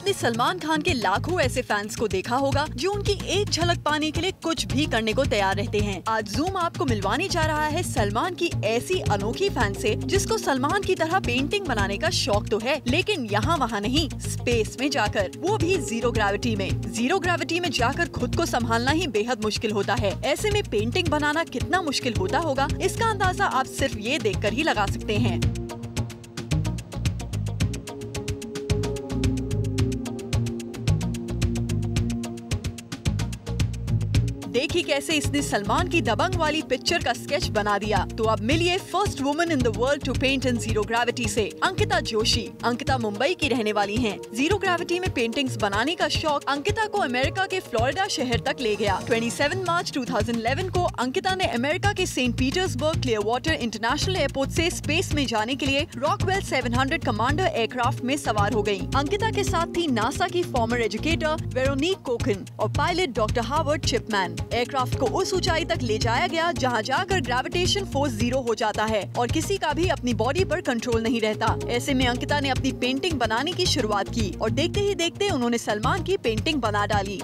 आपने सलमान खान के लाखों ऐसे फैंस को देखा होगा जो उनकी एक झलक पाने के लिए कुछ भी करने को तैयार रहते हैं। आज जूम आपको मिलवाने जा रहा है सलमान की ऐसी अनोखी फैन से जिसको सलमान की तरह पेंटिंग बनाने का शौक तो है, लेकिन यहाँ वहाँ नहीं, स्पेस में जाकर, वो भी जीरो ग्रेविटी में। जीरो ग्रेविटी में जाकर खुद को संभालना ही बेहद मुश्किल होता है। ऐसे में पेंटिंग बनाना कितना मुश्किल होता होगा, इसका अंदाजा आप सिर्फ ये देखकर ही लगा सकते हैं। देखिए कैसे इसने सलमान की दबंग वाली पिक्चर का स्केच बना दिया। तो अब मिलिए first woman in the world to paint in zero gravity से, अंकिता जोशी। अंकिता मुंबई की रहने वाली हैं। जीरो ग्रेविटी में पेंटिंग्स बनाने का शौक अंकिता को अमेरिका के फ्लोरिडा शहर तक ले गया। 27 मार्च 2011 को अंकिता ने अमेरिका के सेंट पीटर्सबर्ग क्लियरवाटर इंटरनेशनल एयरपोर्ट से स्पेस में जाने के लिए रॉकवेल 700 कमांडर एयरक्राफ्ट में सवार हो गयी। अंकिता के साथ थी नासा की फॉर्मर एजुकेटर वेरोनिक कोकिन और पायलट डॉक्टर हार्वर्ड चिपमैन। एयरक्राफ्ट को उस ऊंचाई तक ले जाया गया जहां जाकर ग्रेविटेशन फोर्स जीरो हो जाता है और किसी का भी अपनी बॉडी पर कंट्रोल नहीं रहता। ऐसे में अंकिता ने अपनी पेंटिंग बनाने की शुरुआत की और देखते ही देखते उन्होंने सलमान की पेंटिंग बना डाली।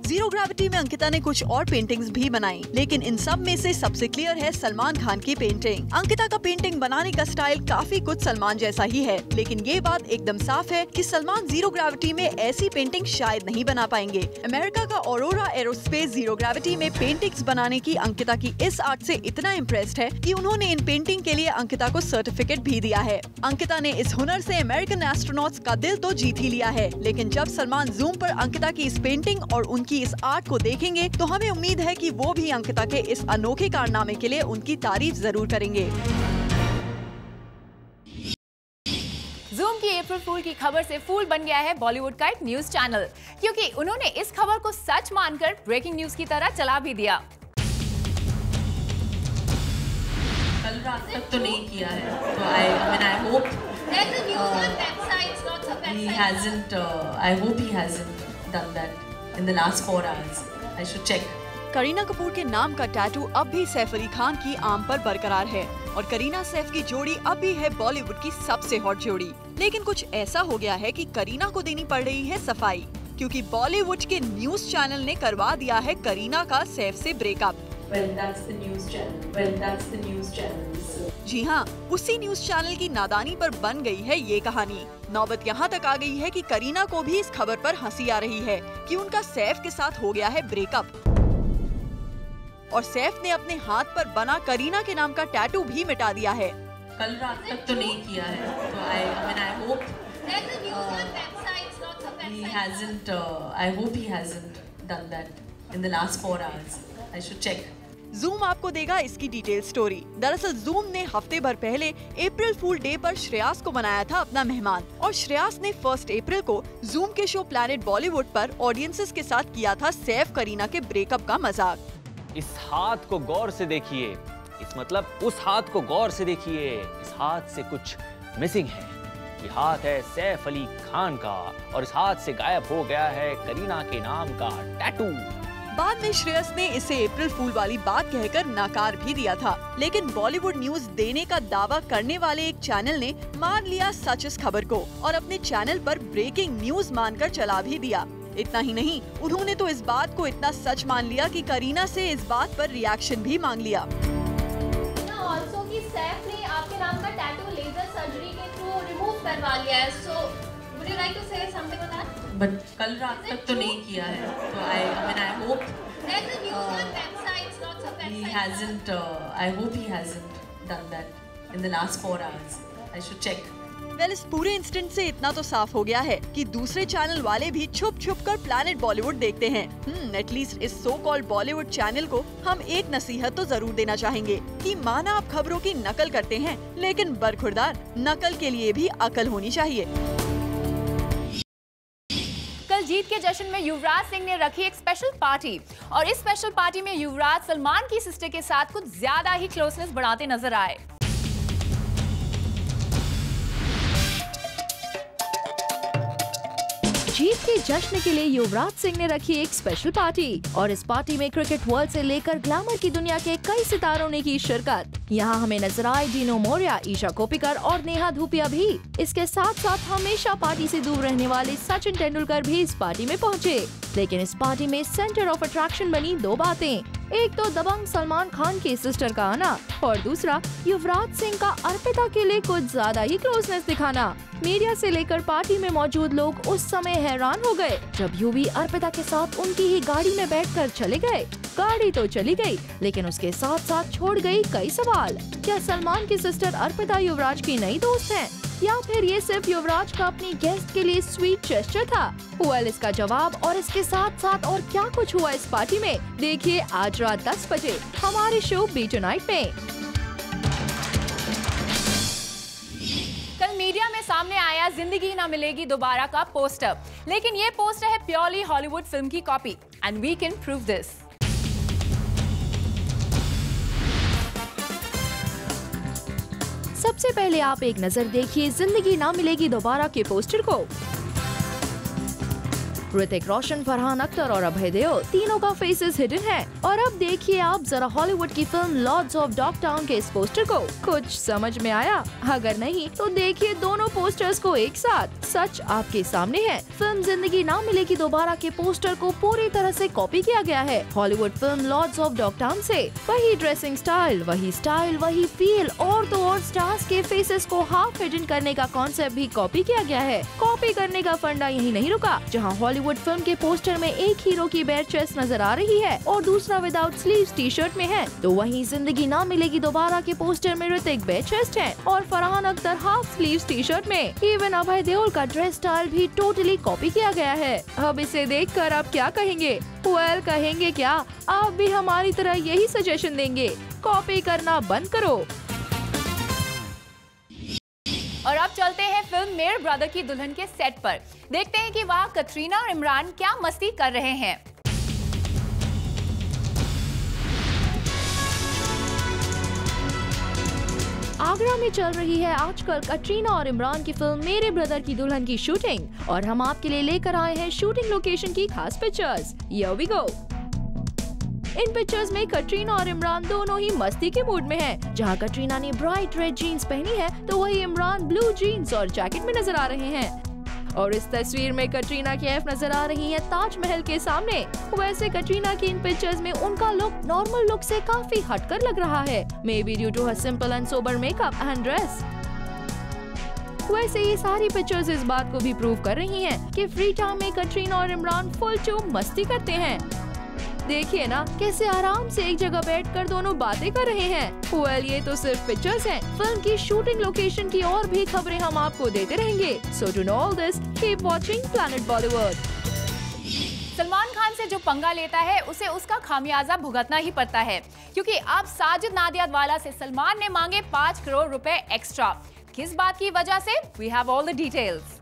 जीरो ग्रेविटी में अंकिता ने कुछ और पेंटिंग्स भी बनाई, लेकिन इन सब में से सबसे क्लियर है सलमान खान की पेंटिंग। अंकिता का पेंटिंग बनाने का स्टाइल काफी कुछ सलमान जैसा ही है, लेकिन ये बात एकदम साफ है कि सलमान जीरो ग्रेविटी में ऐसी पेंटिंग शायद नहीं बना पाएंगे। अमेरिका का ऑरोरा एरोस्पेस जीरो ग्रेविटी में पेंटिंग्स बनाने की अंकिता की इस आर्ट से इतना इम्प्रेस्ड है कि उन्होंने इन पेंटिंग के लिए अंकिता को सर्टिफिकेट भी दिया है। अंकिता ने इस हुनर से अमेरिकन एस्ट्रोनॉट्स का दिल तो जीत ही लिया है, लेकिन जब सलमान जूम पर अंकिता की इस पेंटिंग और उनकी इस आर्ट को देखेंगे तो हमें उम्मीद है कि वो भी अंकिता के इस अनोखे कारनामे के लिए उनकी तारीफ जरूर करेंगे। जूम की अप्रैल फूल की खबर से फूल बन गया है बॉलीवुड का एक न्यूज चैनल, क्योंकि उन्होंने इस खबर को सच मानकर ब्रेकिंग न्यूज की तरह चला भी दिया। कल रात तक तो नहीं किया है, तो I hope he hasn't. I hope he hasn't done that in the last 4 hours. I should check. Kareena Kapoor के नाम का टैटू अब भी सैफ अली खान की आर्म पर बरकरार है और करीना सैफ की जोड़ी अब भी है बॉलीवुड की सबसे हॉट जोड़ी। लेकिन कुछ ऐसा हो गया है कि करीना को देनी पड़ रही है सफाई, क्योंकि बॉलीवुड के न्यूज चैनल ने करवा दिया है करीना का सैफ से breakup. Well, that's the news channel. Well, that's the news channel. जी हाँ, उसी न्यूज चैनल की नादानी पर बन गई है ये कहानी। नौबत यहाँ तक आ गई है कि करीना को भी इस खबर पर हंसी आ रही है कि उनका सैफ के साथ हो गया है ब्रेकअप और सैफ ने अपने हाथ पर बना करीना के नाम का टैटू भी मिटा दिया है। कल रात तक तो नहीं किया है, तो I hope he hasn't done that in the last 4 hours. I should check. Zoom आपको देगा इसकी डिटेल स्टोरी। दरअसल जूम ने हफ्ते भर पहले अप्रैल फूल डे पर श्रेयास को बनाया था अपना मेहमान और श्रेयास ने 1 अप्रैल को जूम के शो प्लैनेट बॉलीवुड पर ऑडियंसेस के साथ किया था सैफ करीना के ब्रेकअप का मजाक। इस हाथ को गौर से देखिए, इस मतलब उस हाथ को गौर से देखिए, इस हाथ से कुछ मिसिंग है। ये हाथ है सैफ अली खान का और इस हाथ से गायब हो गया है करीना के नाम का टैटू। बाद में श्रेयस ने इसे अप्रैल फूल वाली बात कहकर नकार भी दिया था, लेकिन बॉलीवुड न्यूज देने का दावा करने वाले एक चैनल ने मान लिया सच इस खबर को और अपने चैनल पर ब्रेकिंग न्यूज मानकर चला भी दिया। इतना ही नहीं, उन्होंने तो इस बात को इतना सच मान लिया कि करीना से इस बात पर रिएक्शन भी मांग लिया। ऑल्सो कि सैफ ने आपके नाम का टैटू लेजर सर्जरी के थ्रू रिमूव करवा लिया है, so would you like to say something on that? But कल रात तक तो नहीं किया है, तो I hope he hasn't done that in the last 4 hours. I should check. Well, इस पूरे इंसिडेंट से इतना तो साफ हो गया है कि दूसरे चैनल वाले भी छुप छुप कर प्लैनेट बॉलीवुड देखते हैं। एटलीस्ट इस सो कॉल्ड बॉलीवुड चैनल को हम एक नसीहत तो जरूर देना चाहेंगे कि माना आप खबरों की नकल करते हैं, लेकिन बरखुरदार नकल के लिए भी अकल होनी चाहिए। कल जीत के जश्न में युवराज सिंह ने रखी एक स्पेशल पार्टी और इस स्पेशल पार्टी में युवराज सलमान की सिस्टर के साथ कुछ ज्यादा ही क्लोजनेस बढ़ाते नजर आए। जीत के जश्न के लिए युवराज सिंह ने रखी एक स्पेशल पार्टी और इस पार्टी में क्रिकेट वर्ल्ड से लेकर ग्लैमर की दुनिया के कई सितारों ने की शिरकत। यहाँ हमें नजर आए डीनो मोरिया, ईशा कोप्पिकर और नेहा धूपिया भी। इसके साथ साथ हमेशा पार्टी से दूर रहने वाले सचिन तेंदुलकर भी इस पार्टी में पहुँचे। लेकिन इस पार्टी में सेंटर ऑफ अट्रैक्शन बनी दो बातें, एक तो दबंग सलमान खान की सिस्टर का आना और दूसरा युवराज सिंह का अर्पिता के लिए कुछ ज्यादा ही क्लोजनेस दिखाना। मीडिया से लेकर पार्टी में मौजूद लोग उस समय हैरान हो गए जब युवी अर्पिता के साथ उनकी ही गाड़ी में बैठकर चले गए। गाड़ी तो चली गई, लेकिन उसके साथ साथ छोड़ गई कई सवाल। क्या सलमान की सिस्टर अर्पिता युवराज की नई दोस्त है या फिर ये सिर्फ युवराज का अपनी गेस्ट के लिए स्वीट जेस्चर था? वेल, इसका जवाब और इसके साथ साथ और क्या कुछ हुआ इस पार्टी में, देखिए आज रात 10 बजे हमारे शो बी टुनाइट में। कल मीडिया में सामने आया जिंदगी ना मिलेगी दोबारा का पोस्टर, लेकिन ये पोस्टर है प्योरली हॉलीवुड फिल्म की copy and we can prove this. सबसे पहले आप एक नजर देखिए जिंदगी ना मिलेगी दोबारा के पोस्टर को। ऋतिक रोशन, फरहान अख्तर और अभय देओल तीनों का फेसेस हिडन है। और अब देखिए आप जरा हॉलीवुड की फिल्म लॉर्ड्स ऑफ डॉगटाउन के इस पोस्टर को, कुछ समझ में आया? अगर नहीं तो देखिए दोनों पोस्टर्स को एक साथ। सच आपके सामने है, फिल्म जिंदगी ना मिलेगी दोबारा के पोस्टर को पूरी तरह से कॉपी किया गया है हॉलीवुड फिल्म लॉर्ड्स ऑफ डॉगटाउन से। वही ड्रेसिंग स्टाइल, वही फील और तो और स्टार्स के फेसेस को हाफ हिडन करने का कॉन्सेप्ट भी कॉपी किया गया है। कॉपी करने का फंडा यही नहीं रुका, जहाँ हॉलीवुड फिल्म के पोस्टर में एक हीरो की बेयर चेस्ट नजर आ रही है और दूसरा विदाउट स्लीव्स टी शर्ट में है, तो वहीं जिंदगी ना मिलेगी दोबारा के पोस्टर में ऋतिक बेयर चेस्ट है और Farhan Akhtar half sleeves T shirt में। इवन अभय देओल का ड्रेस स्टाइल भी टोटली कॉपी किया गया है। अब इसे देखकर आप क्या कहेंगे? वेल, कहेंगे क्या, आप भी हमारी तरह यही सजेशन देंगे, कॉपी करना बंद करो। और अब चलते हैं फिल्म मेरे ब्रदर की दुल्हन के सेट पर, देखते हैं कि वहाँ कटरीना और इमरान क्या मस्ती कर रहे हैं। आगरा में चल रही है आजकल कटरीना और इमरान की फिल्म मेरे ब्रदर की दुल्हन की शूटिंग और हम आपके लिए लेकर आए हैं शूटिंग लोकेशन की खास पिक्चर्स। Here we go. इन पिक्चर्स में कटरीना और इमरान दोनों ही मस्ती के मूड में हैं। जहां कटरीना ने ब्राइट रेड जीन्स पहनी है तो वही इमरान ब्लू जीन्स और जैकेट में नजर आ रहे हैं। और इस तस्वीर में कटरीना कैफ नजर आ रही है ताजमहल के सामने। वैसे कटरीना की इन पिक्चर्स में उनका लुक नॉर्मल लुक से काफी हटकर लग रहा है, maybe due to her simple and sober makeup and dress. वैसे ये सारी पिक्चर्स इस बात को भी प्रूव कर रही हैं कि फ्री टाइम में कटरीना और इमरान फुल टू मस्ती करते हैं। देखिए ना कैसे आराम से एक जगह बैठकर दोनों बातें कर रहे हैं। वेल, ये तो सिर्फ पिक्चर्स हैं। फिल्म की शूटिंग लोकेशन की और भी खबरें हम आपको देते रहेंगे। So to know all this, keep watching Planet Bollywood. Salman Khan से जो पंगा लेता है उसे उसका खामियाजा भुगतना ही पड़ता है, क्योंकि अब साजिद नादियादवाला से सलमान ने मांगे 5 करोड़ रुपए एक्स्ट्रा। किस बात की वजह से? We have all the details.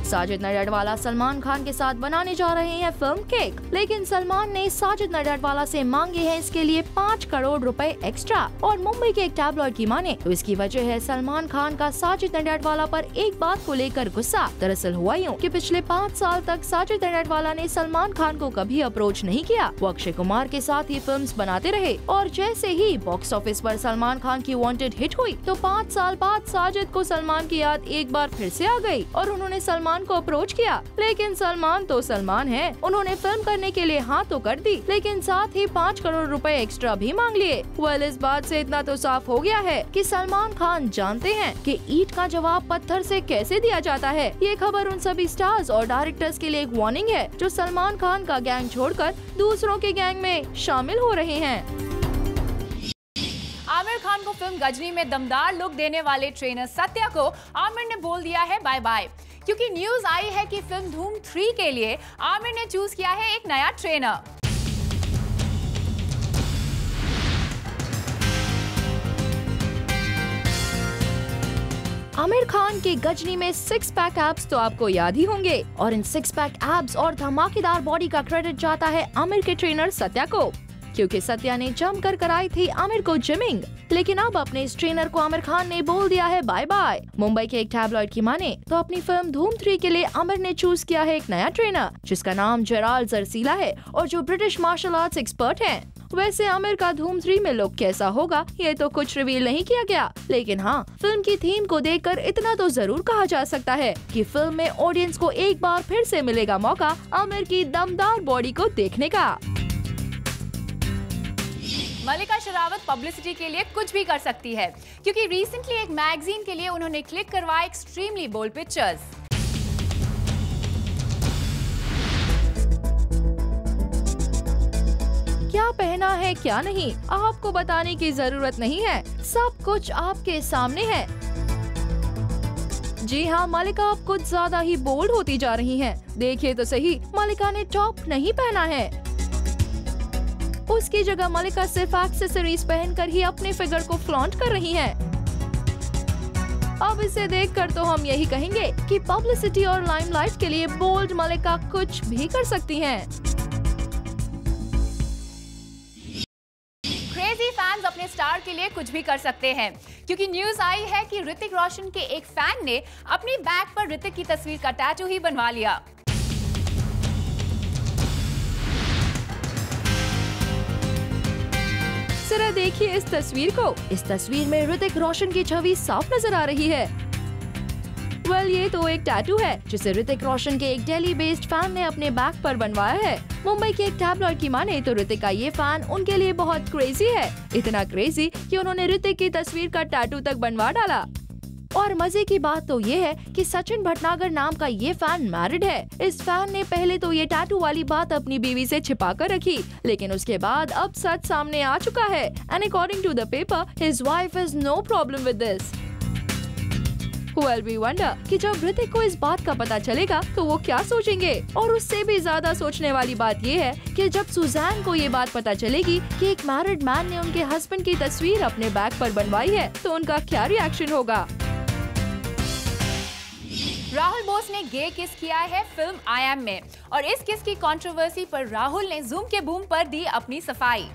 Sajid Nadiadwala Salman Khan के साथ बनाने जा रहे हैं फिल्म केक, लेकिन सलमान ने साजिद नडियाडवाला से मांगे हैं इसके लिए 5 करोड़ रुपए एक्स्ट्रा। और मुंबई के एक टैबलॉइड की माने तो इसकी वजह है सलमान खान का साजिद नडियाडवाला पर एक बात को लेकर गुस्सा। दरअसल हुआ यूं कि पिछले 5 साल तक साजिद नडियाडवाला ने सलमान खान को कभी अप्रोच नहीं किया। वो अक्षय कुमार के साथ ही फिल्म्स बनाते रहे और जैसे ही बॉक्स ऑफिस पर सलमान खान की वांटेड हिट हुई तो 5 साल बाद साजिद को सलमान की याद एक बार फिर से आ गई और उन्होंने सलमान को अप्रोच किया। लेकिन सलमान तो सलमान है, उन्होंने फिल्म करने के लिए हाँ तो कर दी, लेकिन साथ ही 5 करोड़ रुपए एक्स्ट्रा भी मांग लिए। वेल, इस बात से इतना तो साफ हो गया है कि सलमान खान जानते हैं कि ईंट का जवाब पत्थर से कैसे दिया जाता है। ये खबर उन सभी स्टार्स और डायरेक्टर्स के लिए एक वार्निंग है जो सलमान खान का गैंग छोड़कर दूसरों के गैंग में शामिल हो रहे हैं। आमिर खान को फिल्म गजनी में दमदार लुक देने वाले ट्रेनर सत्या को आमिर ने बोल दिया है बाय बाय, क्योंकि न्यूज आई है कि फिल्म धूम 3 के लिए आमिर ने चूज किया है एक नया ट्रेनर। आमिर खान के गजनी में 6 पैक एब्स तो आपको याद ही होंगे और इन 6 पैक एब्स और धमाकेदार बॉडी का क्रेडिट जाता है आमिर के ट्रेनर सत्या को। क्योंकि सत्या ने जमकर कराई थी आमिर को जिमिंग। लेकिन अब अपने इस ट्रेनर को आमिर खान ने बोल दिया है बाय बाय। मुंबई के एक टैबलॉइड की माने तो अपनी फिल्म धूम 3 के लिए आमिर ने चूज किया है एक नया ट्रेनर जिसका नाम जेराल्ड जर्सीला है और जो ब्रिटिश मार्शल आर्ट्स एक्सपर्ट हैं। वैसे आमिर का धूम 3 में लुक कैसा होगा ये तो कुछ रिवील नहीं किया गया, लेकिन हाँ, फिल्म की थीम को देखकर इतना तो जरूर कहा जा सकता है कि फिल्म में ऑडियंस को एक बार फिर से मिलेगा मौका आमिर की दमदार बॉडी को देखने का। मल्लिका शेरावत पब्लिसिटी के लिए कुछ भी कर सकती है, क्योंकि रिसेंटली एक मैगजीन के लिए उन्होंने क्लिक करवाए एक्सट्रीमली बोल्ड पिक्चर्स। क्या पहना है क्या नहीं आपको बताने की जरूरत नहीं है, सब कुछ आपके सामने है। जी हाँ, मल्लिका अब कुछ ज्यादा ही बोल्ड होती जा रही हैं। देखिए तो सही, मल्लिका ने टॉप नहीं पहना है। उसकी जगह मल्लिका सिर्फ एक्सेसरीज पहनकर ही अपने फिगर को फ्लॉन्ट कर रही हैं। अब इसे देखकर तो हम यही कहेंगे कि पब्लिसिटी और लाइमलाइट के लिए बोल्ड मल्लिका कुछ भी कर सकती हैं। क्रेजी फैंस अपने स्टार के लिए कुछ भी कर सकते हैं, क्योंकि न्यूज आई है कि ऋतिक रोशन के एक फैन ने अपनी बैक पर ऋतिक की तस्वीर का टैटू ही बनवा लिया। जरा देखिए इस तस्वीर को। इस तस्वीर में ऋतिक रोशन की छवि साफ नजर आ रही है। ये तो एक टैटू है जिसे ऋतिक रोशन के एक दिल्ली बेस्ड फैन ने अपने बैक पर बनवाया है। मुंबई के एक टैबलॉइड की माने तो ऋतिक का ये फैन उनके लिए बहुत क्रेजी है, इतना क्रेजी कि उन्होंने ऋतिक की तस्वीर का टैटू तक बनवा डाला। और मजे की बात तो ये है कि सचिन भटनागर नाम का ये फैन मैरिड है। इस फैन ने पहले तो ये टैटू वाली बात अपनी बीवी से छिपा कर रखी, लेकिन उसके बाद अब सच सामने आ चुका है। And according to the paper, his wife is no problem with this. Well, we wonder कि जब ऋतिक को इस बात का पता चलेगा तो वो क्या सोचेंगे। और उससे भी ज्यादा सोचने वाली बात ये है कि जब सुजैन को ये बात पता चलेगी कि एक मैरिड मैन ने उनके हस्बैंड की तस्वीर अपने बैक पर बनवाई है तो उनका क्या रिएक्शन होगा। राहुल बोस ने गे किस किया है फिल्म आई एम में, और इस किस की कंट्रोवर्सी पर राहुल ने जूम के बूम पर दी अपनी सफाई।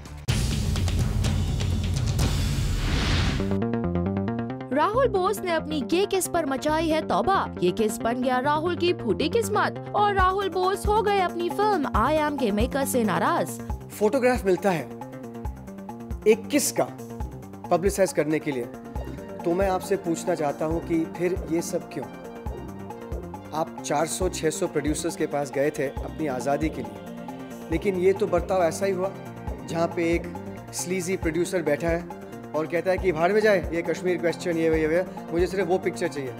राहुल बोस ने अपनी गे किस पर मचाई है तौबा। ये किस बन गया राहुल की फूटी किस्मत और राहुल बोस हो गए अपनी फिल्म आई एम के मेकर से नाराज। फोटोग्राफ मिलता है एक किस का पब्लिसाइज करने के लिए, तो मैं आपसे पूछना चाहता हूँ कि फिर ये सब क्यों? आप 400-600 प्रोड्यूसर्स के पास गए थे अपनी आज़ादी के लिए, लेकिन ये तो बर्ताव ऐसा ही हुआ जहाँ पे एक स्लीजी प्रोड्यूसर बैठा है और कहता है कि भाड़ में जाए, ये कश्मीर क्वेश्चन, ये मुझे सिर्फ वो पिक्चर चाहिए,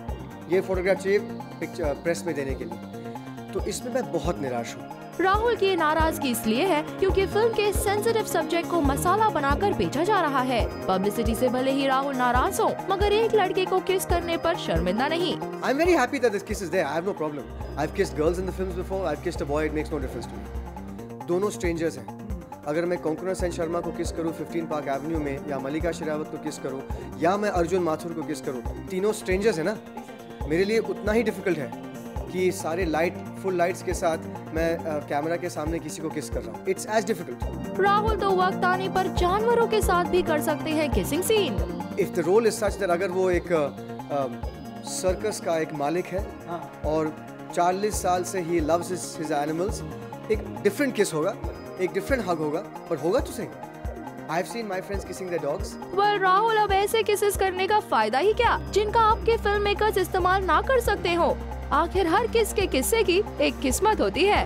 ये फोटोग्राफ चाहिए पिक्चर प्रेस में देने के लिए। तो इसमें मैं बहुत निराश हूँ। राहुल की नाराजगी इसलिए है क्योंकि फिल्म के सेंसिटिव सब्जेक्ट को मसाला बनाकर बेचा जा रहा है। पब्लिसिटी से भले ही राहुल नाराज हो, मगर एक लड़के को किस करने पर शर्मिंदा नहीं। I'm very happy that this kiss is there. I have no problem. I've kissed girls in the films before. I've kissed a boy. It makes no difference to me. दोनों स्ट्रेंजर्स हैं। अगर मैं कोंकणा सेन शर्मा को किस करूँ 15 पार्क एवेन्यू में, या मल्लिका शेरावत को किस करूँ, या मैं अर्जुन माथुर को किस करूँ, तीनों स्ट्रेंजर्स है ना। मेरे लिए उतना ही डिफिकल्ट है कि सारे फुल लाइट्स के साथ मैं कैमरा के सामने किसी को किस कर रहा हूँ। It's as difficult. राहुल तो वक्त आने पर जानवरों के साथ भी कर सकते हैं kissing scene. If the role is such that अगर वो एक सर्कस का एक मालिक है और 40 साल से ही लव्स हिज एनिमल्स, एक डिफरेंट किस होगा, एक डिफरेंट हग होगा, पर होगा तो सही। I've seen my friends kissing their dogs. Well, Rahul अब ऐसे किसेस करने का फायदा ही क्या जिनका आपके फिल्म मेकर्स इस्तेमाल ना कर सकते हो। आखिर हर किस के किस्से की एक किस्मत होती है।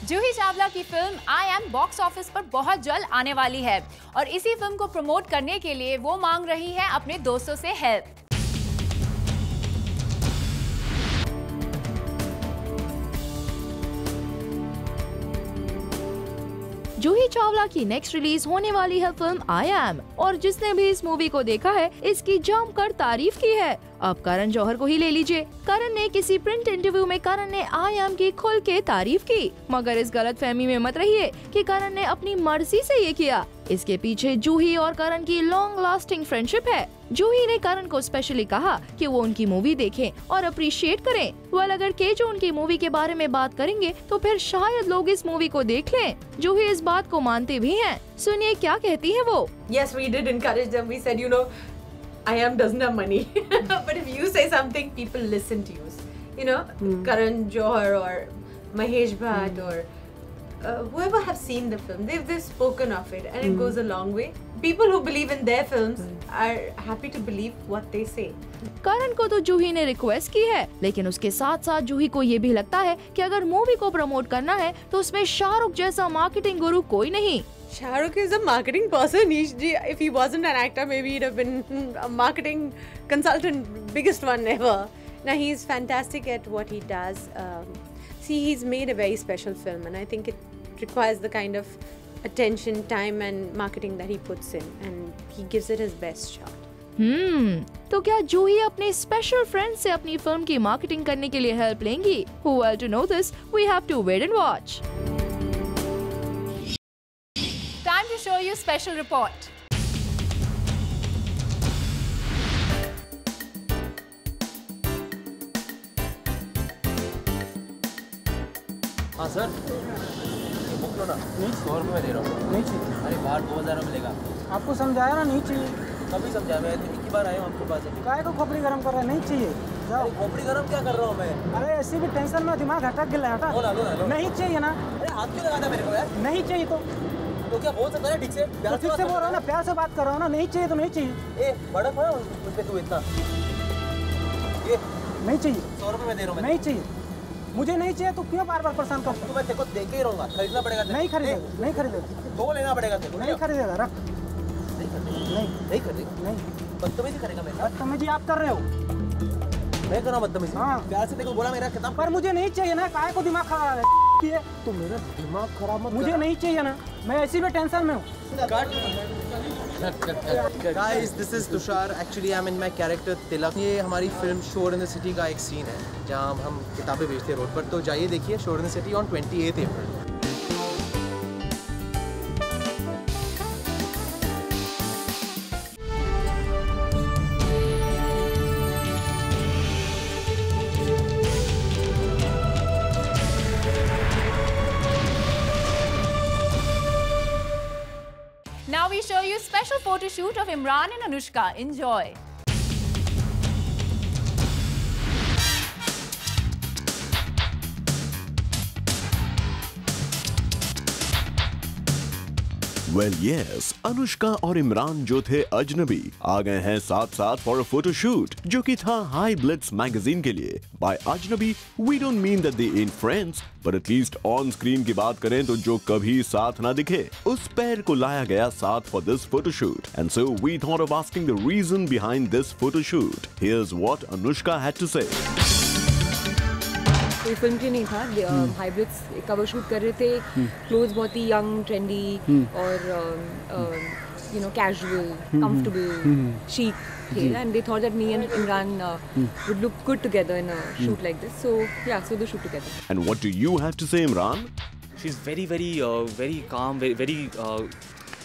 जूही चावला की film I am box office पर बहुत जल्द आने वाली है, और इसी फिल्म को प्रमोट करने के लिए वो मांग रही है अपने दोस्तों से हेल्प। जूही चावला की नेक्स्ट रिलीज होने वाली है फिल्म आई एम, और जिसने भी इस मूवी को देखा है इसकी जमकर तारीफ की है। अब करण जौहर को ही ले लीजिए। करण ने किसी प्रिंट इंटरव्यू में करण ने आई एम की खुल के तारीफ की, मगर इस गलत फहमी में मत रहिए कि करण ने अपनी मर्जी से ये किया। इसके पीछे जूही और करण की लॉन्ग लास्टिंग फ्रेंडशिप है। जूही ने करण को स्पेशली कहा कि वो उनकी मूवी देखें और अप्रिशिएट करें। वेल, अगर केजो उनकी मूवी के बारे में बात करेंगे तो फिर शायद लोग इस मूवी को देख लें। जूही इस बात को मानते भी हैं। सुनिए क्या कहती है वो। Yes, we did encourage them. We said, you know, IM doesn't have money, but if you say something, people listen to you. You know, Karan Johar or Mahesh Bhatt or whoever have seen the film, they've spoken of it, and it goes a long way. People who believe in their films are happy to believe what they say. करण को तो जूही ने request की है, लेकिन उसके साथ साथ जूही को ये भी लगता है कि अगर मूवी को प्रमोट करना है तो उसमें शाहरुख जैसा मार्केटिंग गुरु कोई नहीं। Shahrukh is a marketing person. If he wasn't an actor, maybe he'd have been a marketing consultant, biggest one ever. Now he's fantastic at what he does. See, he's made a very special film, and I think it requires the kind of attention, time, and marketing that he puts in, and he gives it his best shot. तो क्या जूही अपने special friend से अपनी film की marketing करने के लिए help लेंगी? Well, to know this, we have to wait and watch. Time to show you special report. हाँ सर, ये बुक लो ना। नहीं, 100 रुपये में दे रहा हूँ। नहीं चाहिए। अरे बाहर 2000 में मिलेगा। आपको समझाया ना, नहीं चाहिए। कभी समझा, मैं एक ही बार आया हूँ आपके पास। काय को खोपड़ी गरम कर रहा है? नहीं चाहिए, जाओ। खोपड़ी गरम क्या कर रहा हूँ मैं? अरे ऐसी भी टेंशन में दिमाग हटक गिला हटा। लो। नहीं चाहिए ना। अरे हाथ क्यों लगाता मेरे को यार? नहीं चाहिए तो क्या बोल सकता है ठीक से? तो ठीक से बोल रहा हूँ ना, प्यार से बात कर रहा हूँ ना। नहीं चाहिए तो नहीं चाहिए। बड़ा है उस पे तू इतना। ये नहीं चाहिए। 100 रुपये में दे रहा हूँ। नहीं चाहिए, मुझे नहीं चाहिए तो क्यों बार बार परेशान करता हूँ? तो मैं तेरे को दे के ही रहूँगा। खरीदना पड़ेगा। नहीं खरीदेगा। 2 लेना पड़ेगा तेरे को। नहीं खरीदेगा, रख। नहीं खरीदेगा। नहीं बदतमीजी करेगा मेरे साथ। बदतमीजी आप कर रहे हो। मैं कर रहा हूँ बदतमीजी। हाँ, प्यार से तेरे को बोला मेरा खत्म। पर मुझे नहीं चाहिए ना। काय को दिमाग खराब है? तो मेरा दिमाग खराब मत। मुझे नहीं चाहिए ना, मैं ऐसी भी टेंशन में हूँ। Guys, this is Tushar. Actually, I'm in my character Tilak. ये हमारी फिल्म शोर इन द सिटी का एक सीन है जहाँ हम किताबें बेचते हैं रोड पर। तो जाइए देखिए शोर in the city on 28 April. Now we show you special photo shoot of Imran and Anushka. Enjoy. Well, yes, Anushka और इमरान जो थे अजनबी आ गए हैं साथ साथ फॉर अ फोटो शूट जो कि था हाई ब्लिट्स मैगजीन के लिए। By Ajnabee we don't mean that they aren't friends, but at least on screen की बात करें तो जो कभी साथ ना दिखे उस पैर को लाया गया साथ for this photo shoot. And so we thought of asking the reason behind this photo shoot. Here's what Anushka had to say. कोई फिल्म के नहीं था, हाइब्रिड्स कवर शूट कर रहे थे। क्लोथ्स बहुत ही यंग, ट्रेंडी और you know, casual, comfortable, chic थे, and they thought that me and Imran would look good together in a shoot like this. So yeah, so they shoot together. And what do you have to say, Imran? She's very calm,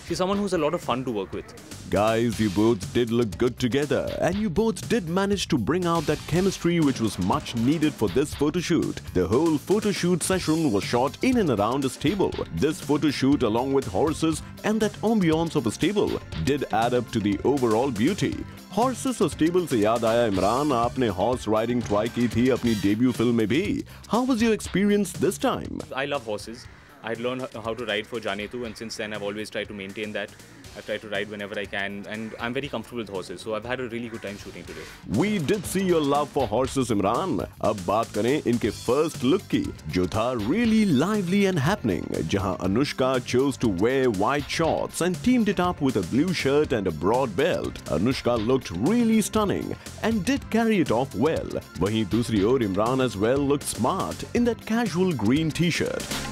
she's someone who's a lot of fun to work with. Guys, you both did look good together, and you both did manage to bring out that chemistry which was much needed for this photo shoot. The whole photo shoot session was shot in and around a stable. This photo shoot, along with horses and that ambience of a stable, did add up to the overall beauty. Horses और stable से याद आया इमरान, आपने horse riding try की थी अपनी debut film में भी. How was your experience this time? I love horses. I learned how to ride for Janetu, and since then I've always tried to maintain that. I've tried to ride whenever I can, and I'm very comfortable with horses, so I've had a really good time shooting today. We did see your love for horses, Imran. अब बात करें इनके first look की, जो था really lively and happening, जहां Anushka chose to wear white shorts and teamed it up with a blue shirt and a broad belt. Anushka looked really stunning and did carry it off well. वहीं दूसरी ओर Imran as well looked smart in that casual green t-shirt.